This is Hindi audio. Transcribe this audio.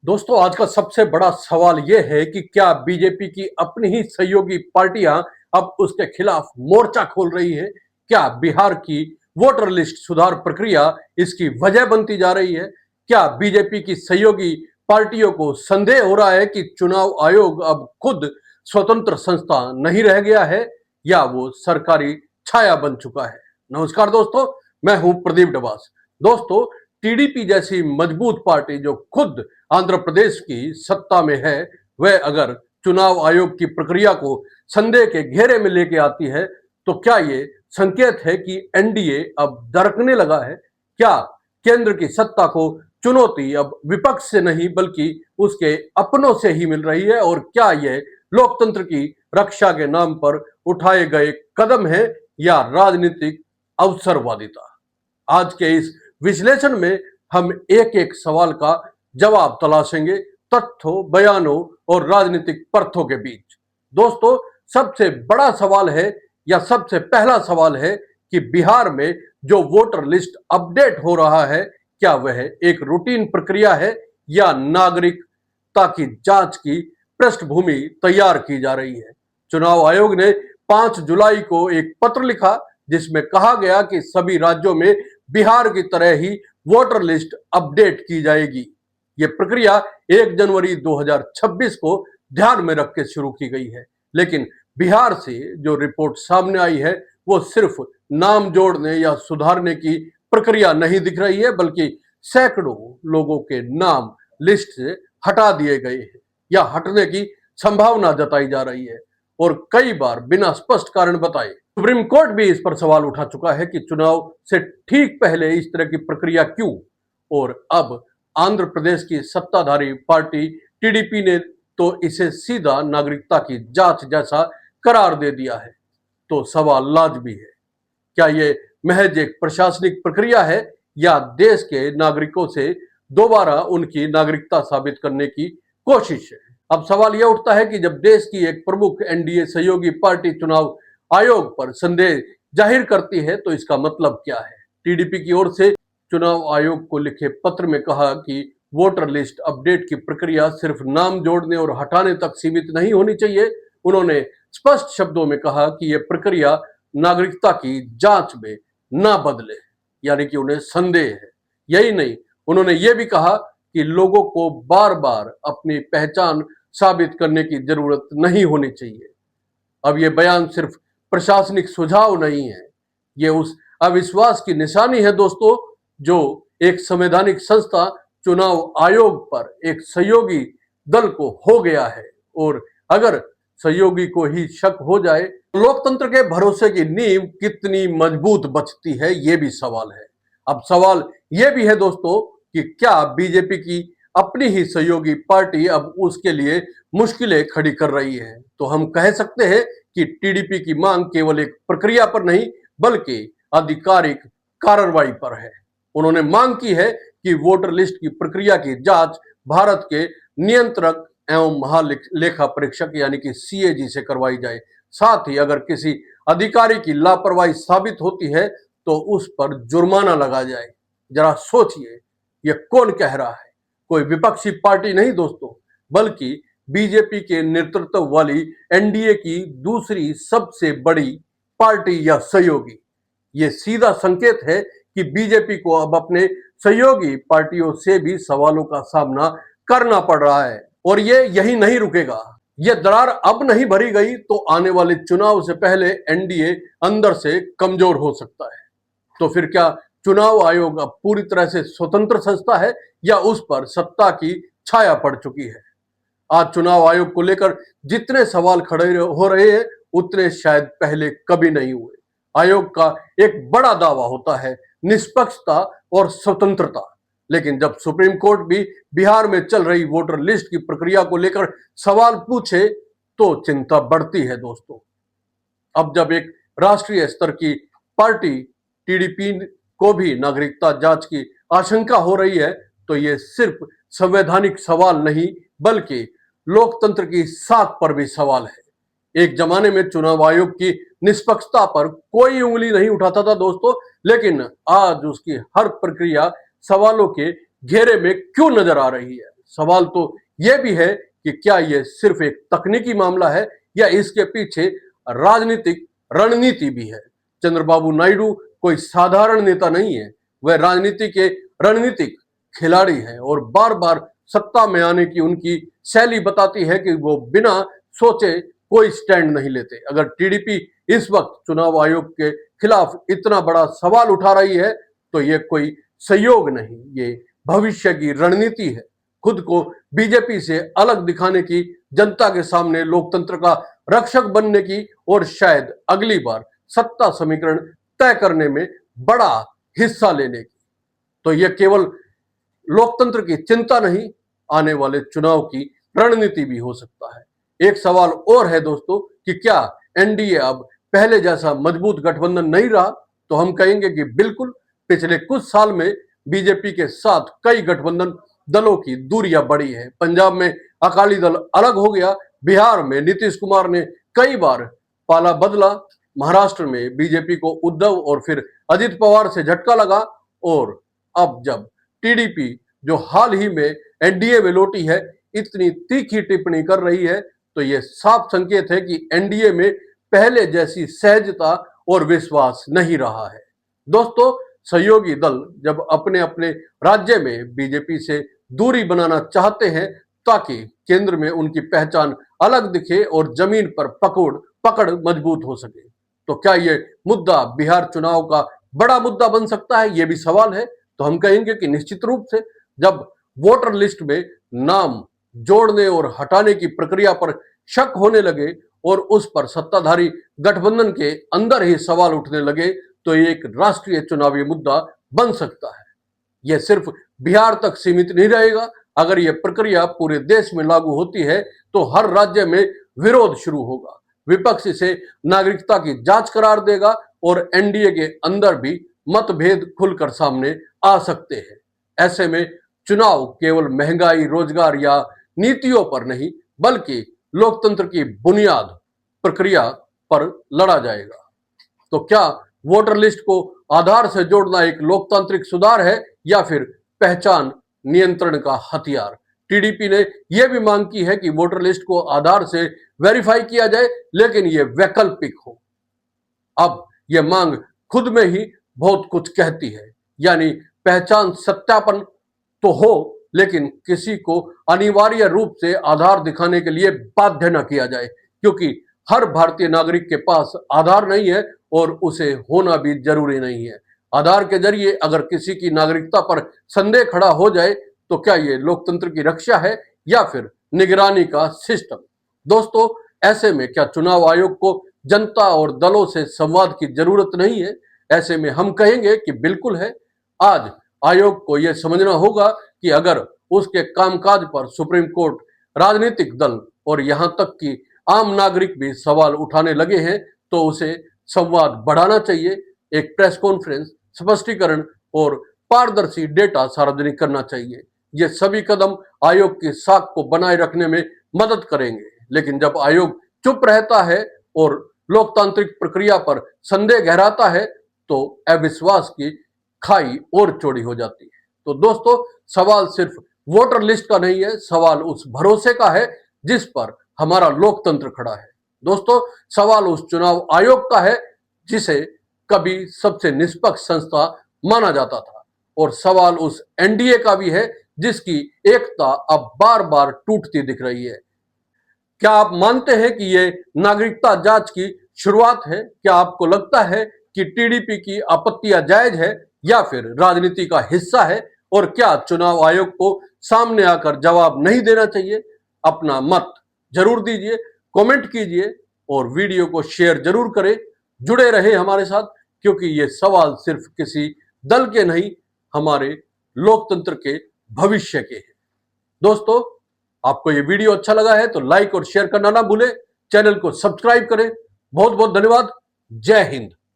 दोस्तों, आज का सबसे बड़ा सवाल यह है कि क्या बीजेपी की अपनी ही सहयोगी पार्टियां अब उसके खिलाफ मोर्चा खोल रही है? क्या बिहार की वोटर लिस्ट सुधार प्रक्रिया इसकी वजह बनती जा रही है? क्या बीजेपी की सहयोगी पार्टियों को संदेह हो रहा है कि चुनाव आयोग अब खुद स्वतंत्र संस्था नहीं रह गया है या वो सरकारी छाया बन चुका है? नमस्कार दोस्तों, मैं हूं प्रदीप डबास। दोस्तों, टीडीपी जैसी मजबूत पार्टी जो खुद आंध्र प्रदेश की सत्ता में है, वह अगर चुनाव आयोग की प्रक्रिया को संदेह के घेरे में लेके आती है, तो क्या ये संकेत है कि एनडीए अब दरकने लगा है? क्या केंद्र की सत्ता को चुनौती अब विपक्ष से नहीं बल्कि उसके अपनों से ही मिल रही है? और क्या यह लोकतंत्र की रक्षा के नाम पर उठाए गए कदम है या राजनीतिक अवसरवादिता? आज के इस विश्लेषण में हम एक एक सवाल का जवाब तलाशेंगे, तथ्यों, बयानों और राजनीतिक पर्थों के बीच। दोस्तों, सबसे बड़ा सवाल है या सबसे पहला सवाल है कि बिहार में जो वोटर लिस्ट अपडेट हो रहा है, क्या वह एक रूटीन प्रक्रिया है या नागरिकता की जांच की पृष्ठभूमि तैयार की जा रही है? चुनाव आयोग ने 5 जुलाई को एक पत्र लिखा जिसमें कहा गया कि सभी राज्यों में बिहार की तरह ही वोटर लिस्ट अपडेट की जाएगी। ये प्रक्रिया 1 जनवरी 2026 को ध्यान में रख के शुरू की गई है, लेकिन बिहार से जो रिपोर्ट सामने आई है वो सिर्फ नाम जोड़ने या सुधारने की प्रक्रिया नहीं दिख रही है, बल्कि सैकड़ों लोगों के नाम लिस्ट से हटा दिए गए हैं या हटने की संभावना जताई जा रही है, और कई बार बिना स्पष्ट कारण बताए। सुप्रीम कोर्ट भी इस पर सवाल उठा चुका है कि चुनाव से ठीक पहले इस तरह की प्रक्रिया क्यों? और अब आंध्र प्रदेश की सत्ताधारी पार्टी टीडीपी ने तो इसे सीधा नागरिकता की जांच जैसा करार दे दिया है। तो सवाल लाजमी है, क्या ये महज एक प्रशासनिक प्रक्रिया है या देश के नागरिकों से दोबारा उनकी नागरिकता साबित करने की कोशिश है? अब सवाल यह उठता है कि जब देश की एक प्रमुख एनडीए सहयोगी पार्टी चुनाव आयोग पर संदेह जाहिर करती है, तो इसका मतलब क्या है? टीडीपी की ओर से चुनाव आयोग को लिखे पत्र में कहा कि वोटर लिस्ट अपडेट की प्रक्रिया सिर्फ नाम जोड़ने और हटाने तक सीमित नहीं होनी चाहिए। उन्होंने स्पष्ट शब्दों में कहा कि यह प्रक्रिया नागरिकता की जांच में ना बदले, यानी कि उन्हें संदेह है। यही नहीं, उन्होंने यह भी कहा कि लोगों को बार बार अपनी पहचान साबित करने की जरूरत नहीं होनी चाहिए। अब यह बयान सिर्फ प्रशासनिक सुझाव नहीं है, यह उस अविश्वास की निशानी है दोस्तों, जो एक संवैधानिक संस्था चुनाव आयोग पर एक सहयोगी दल को हो गया है। और अगर सहयोगी को ही शक हो जाए तो लोकतंत्र के भरोसे की नींव कितनी मजबूत बचती है, यह भी सवाल है। अब सवाल यह भी है दोस्तों कि क्या बीजेपी की अपनी ही सहयोगी पार्टी अब उसके लिए मुश्किलें खड़ी कर रही है? तो हम कह सकते हैं कि टीडीपी की मांग केवल एक प्रक्रिया पर नहीं बल्कि आधिकारिक कार्रवाई पर है। उन्होंने मांग की है कि वोटर लिस्ट की प्रक्रिया की जांच भारत के नियंत्रक एवं महालेखा परीक्षक यानी कि सीएजी से करवाई जाए। साथ ही अगर किसी अधिकारी की लापरवाही साबित होती है तो उस पर जुर्माना लगा जाए। जरा सोचिए, यह कौन कह रहा है? कोई विपक्षी पार्टी नहीं दोस्तों, बल्कि बीजेपी के नेतृत्व वाली एनडीए की दूसरी सबसे बड़ी पार्टी या सहयोगी। ये सीधा संकेत है कि बीजेपी को अब अपने सहयोगी पार्टियों से भी सवालों का सामना करना पड़ रहा है, और ये यही नहीं रुकेगा। ये दरार अब नहीं भरी गई तो आने वाले चुनाव से पहले एनडीए अंदर से कमजोर हो सकता है। तो फिर क्या चुनाव आयोग अब पूरी तरह से स्वतंत्र संस्था है या उस पर सत्ता की छाया पड़ चुकी है? आज चुनाव आयोग को लेकर जितने सवाल खड़े हो रहे हैं उतने शायद पहले कभी नहीं हुए। आयोग का एक बड़ा दावा होता है निष्पक्षता और स्वतंत्रता, लेकिन जब सुप्रीम कोर्ट भी बिहार में चल रही वोटर लिस्ट की प्रक्रिया को लेकर सवाल पूछे तो चिंता बढ़ती है दोस्तों। अब जब एक राष्ट्रीय स्तर की पार्टी टीडीपी को भी नागरिकता जांच की आशंका हो रही है, तो ये सिर्फ संवैधानिक सवाल नहीं बल्कि लोकतंत्र की साख पर भी सवाल है। एक जमाने में चुनाव आयोग की निष्पक्षता पर कोई उंगली नहीं उठाता था दोस्तों, लेकिन आज उसकी हर प्रक्रिया सवालों के घेरे में क्यों नजर आ रही है? सवाल तो यह भी है कि क्या यह सिर्फ एक तकनीकी मामला है या इसके पीछे राजनीतिक रणनीति भी है। चंद्रबाबू नायडू कोई साधारण नेता नहीं है, वह राजनीति के रणनीतिक खिलाड़ी है और बार बार सत्ता में आने की उनकी शैली बताती है कि वो बिना सोचे कोई स्टैंड नहीं लेते। अगर टीडीपी इस वक्त चुनाव आयोग के खिलाफ इतना बड़ा सवाल उठा रही है तो ये कोई सहयोग नहीं, ये भविष्य की रणनीति है। खुद को बीजेपी से अलग दिखाने की, जनता के सामने लोकतंत्र का रक्षक बनने की और शायद अगली बार सत्ता समीकरण तय करने में बड़ा हिस्सा लेने की। तो यह केवल लोकतंत्र की चिंता नहीं, आने वाले चुनाव की रणनीति भी हो सकता है। एक सवाल और है दोस्तों कि क्या एनडीए अब पहले जैसा मजबूत गठबंधन नहीं रहा? तो हम कहेंगे कि बिल्कुल। पिछले कुछ साल में बीजेपी के साथ कई गठबंधन दलों की दूरियां बढ़ी है। पंजाब में अकाली दल अलग हो गया, बिहार में नीतीश कुमार ने कई बार पाला बदला, महाराष्ट्र में बीजेपी को उद्धव और फिर अजित पवार से झटका लगा, और अब जब टीडीपी जो हाल ही में एनडीए में लौटी है इतनी तीखी टिप्पणी कर रही है, तो यह साफ संकेत है कि एनडीए में पहले जैसी सहजता और विश्वास नहीं रहा है। दोस्तों, सहयोगी दल जब अपने अपने राज्य में बीजेपी से दूरी बनाना चाहते हैं ताकि केंद्र में उनकी पहचान अलग दिखे और जमीन पर पकड़ मजबूत हो सके, तो क्या यह मुद्दा बिहार चुनाव का बड़ा मुद्दा बन सकता है? यह भी सवाल है। तो हम कहेंगे कि निश्चित रूप से जब वोटर लिस्ट में नाम जोड़ने और हटाने की प्रक्रिया पर शक होने लगे और उस पर सत्ताधारी गठबंधन के अंदर ही सवाल उठने लगे, तो ये एक राष्ट्रीय चुनावी मुद्दा बन सकता है। यह सिर्फ बिहार तक सीमित नहीं रहेगा। अगर यह प्रक्रिया पूरे देश में लागू होती है तो हर राज्य में विरोध शुरू होगा, विपक्ष इसे नागरिकता की जांच करार देगा और एनडीए के अंदर भी मतभेद खुलकर सामने आ सकते हैं। ऐसे में चुनाव केवल महंगाई, रोजगार या नीतियों पर नहीं बल्कि लोकतंत्र की बुनियाद प्रक्रिया पर लड़ा जाएगा। तो क्या वोटर लिस्ट को आधार से जोड़ना एक लोकतांत्रिक सुधार है या फिर पहचान नियंत्रण का हथियार? टीडीपी ने यह भी मांग की है कि वोटर लिस्ट को आधार से वेरीफाई किया जाए, लेकिन यह वैकल्पिक हो। अब यह मांग खुद में ही बहुत कुछ कहती है, यानी पहचान सत्यापन तो हो लेकिन किसी को अनिवार्य रूप से आधार दिखाने के लिए बाध्य न किया जाए, क्योंकि हर भारतीय नागरिक के पास आधार नहीं है और उसे होना भी जरूरी नहीं है। आधार के जरिए अगर किसी की नागरिकता पर संदेह खड़ा हो जाए तो क्या ये लोकतंत्र की रक्षा है या फिर निगरानी का सिस्टम? दोस्तों, ऐसे में क्या चुनाव आयोग को जनता और दलों से संवाद की जरूरत नहीं है? ऐसे में हम कहेंगे कि बिल्कुल है। आज आयोग को यह समझना होगा कि अगर उसके कामकाज पर सुप्रीम कोर्ट, राजनीतिक दल और यहां तक कि आम नागरिक भी सवाल उठाने लगे हैं तो उसे संवाद बढ़ाना चाहिए। एक प्रेस कॉन्फ्रेंस, स्पष्टीकरण और पारदर्शी डेटा सार्वजनिक करना चाहिए। ये सभी कदम आयोग की साख को बनाए रखने में मदद करेंगे। लेकिन जब आयोग चुप रहता है और लोकतांत्रिक प्रक्रिया पर संदेह गहराता है तो अविश्वास की खाई और चौड़ी हो जाती है। तो दोस्तों, सवाल सिर्फ वोटर लिस्ट का नहीं है, सवाल उस भरोसे का है जिस पर हमारा लोकतंत्र खड़ा है। दोस्तों, सवाल उस चुनाव आयोग का है जिसे कभी सबसे निष्पक्ष संस्था माना जाता था, और सवाल उस एनडीए का भी है जिसकी एकता अब बार बार टूटती दिख रही है। क्या आप मानते हैं कि ये नागरिकता जांच की शुरुआत है? क्या आपको लगता है कि टीडीपी की आपत्तियां जायज है या फिर राजनीति का हिस्सा है? और क्या चुनाव आयोग को सामने आकर जवाब नहीं देना चाहिए? अपना मत जरूर दीजिए, कमेंट कीजिए और वीडियो को शेयर जरूर करें। जुड़े रहे हमारे साथ, क्योंकि ये सवाल सिर्फ किसी दल के नहीं, हमारे लोकतंत्र के भविष्य के हैं। दोस्तों, आपको ये वीडियो अच्छा लगा है तो लाइक और शेयर करना ना भूलें, चैनल को सब्सक्राइब करें। बहुत बहुत धन्यवाद। जय हिंद।